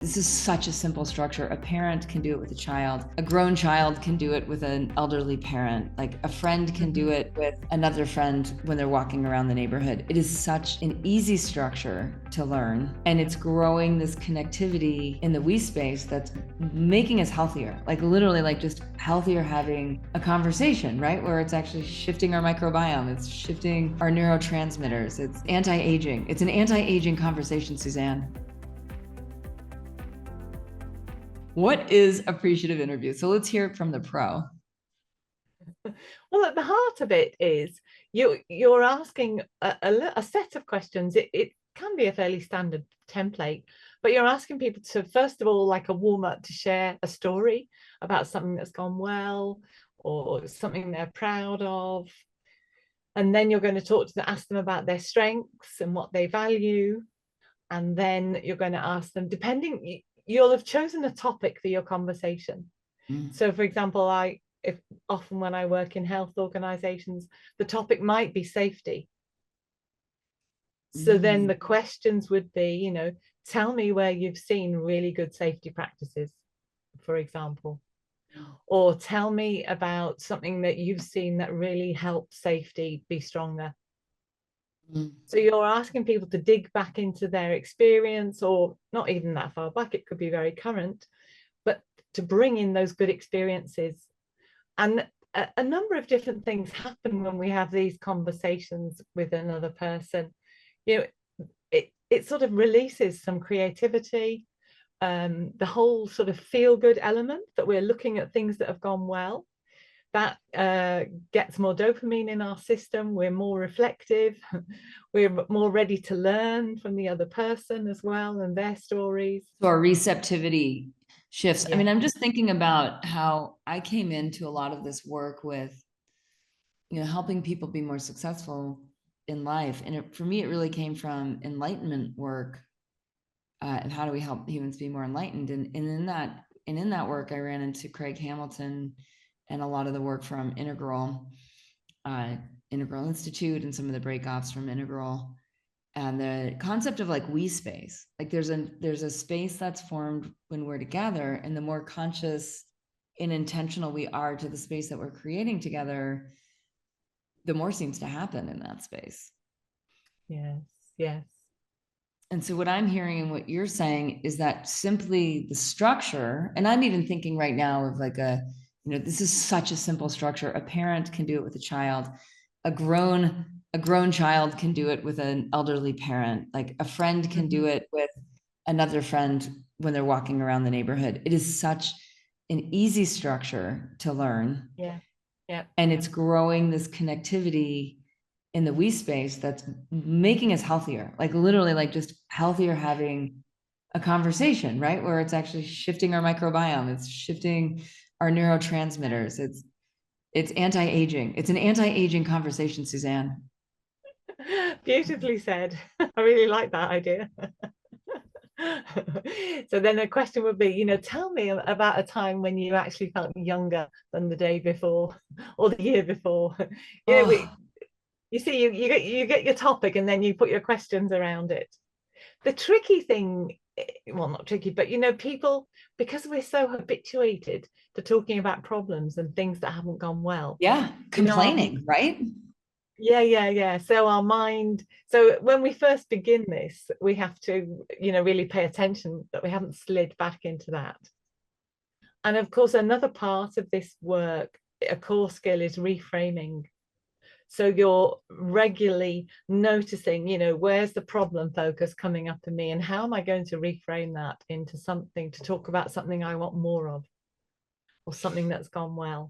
This is such a simple structure. A parent can do it with a child. A grown child can do it with an elderly parent. Like a friend can do it with another friend when they're walking around the neighborhood. It is such an easy structure to learn. And it's growing this connectivity in the we space that's making us healthier. Like literally like just healthier having a conversation, right? Where it's actually shifting our microbiome. It's shifting our neurotransmitters. It's anti-aging. It's an anti-aging conversation, Suzanne. What is appreciative interview? So let's hear it from the pro. Well, at the heart of it is you're asking a set of questions. It can be a fairly standard template, but you're asking people to, first of all, like a warm up, to share a story about something that's gone well or something they're proud of. And then you're going to ask them about their strengths and what they value. And then you're going to ask them, you'll have chosen a topic for your conversation. So, for example, if often when I work in health organizations, the topic might be safety. So then the questions would be, tell me where you've seen really good safety practices, for example, or tell me about something that you've seen that really helps safety be stronger. So you're asking people to dig back into their experience, or not even that far back, it could be very current, but to bring in those good experiences. And a number of different things happen when we have these conversations with another person. It sort of releases some creativity, the whole sort of feel good element that we're looking at things that have gone well. That gets more dopamine in our system. We're more reflective. We're more ready to learn from the other person as well and their stories. So our receptivity shifts. Yeah. I mean, I'm just thinking about how I came into a lot of this work with, helping people be more successful in life. And for me, it really came from enlightenment work. And how do we help humans be more enlightened? And in that work, I ran into Craig Hamilton and a lot of the work from Integral Institute, and some of the breakoffs from Integral, and the concept of like we space. Like there's a space that's formed when we're together, and the more conscious and intentional we are to the space that we're creating together, the more seems to happen in that space. Yes. Yes. And so what I'm hearing and what you're saying is that simply the structure, and I'm even thinking right now of like this is such a simple structure. A parent can do it with a child. A grown child can do it with an elderly parent. Like a friend can do it with another friend when they're walking around the neighborhood. It is such an easy structure to learn. Yeah. Yeah. And it's growing this connectivity in the we space that's making us healthier. Like literally like just healthier having a conversation, right? Where it's actually shifting our microbiome. It's shifting our neurotransmitters. It's anti-aging. It's an anti-aging conversation, Suzanne. Beautifully said. I really like that idea. So then the question would be, tell me about a time when you actually felt younger than the day before or the year before. Oh, You see, you get your topic and then you put your questions around it. The tricky thing, well, not tricky, but people, because we're so habituated to talking about problems and things that haven't gone well, yeah. Complaining, right? yeah. So our mind, so when we first begin this, we have to, really pay attention that we haven't slid back into that. And of course, another part of this work, a core skill, is reframing. So you're regularly noticing, where's the problem focus coming up in me, and how am I going to reframe that into something to talk about something I want more of, or something that's gone well.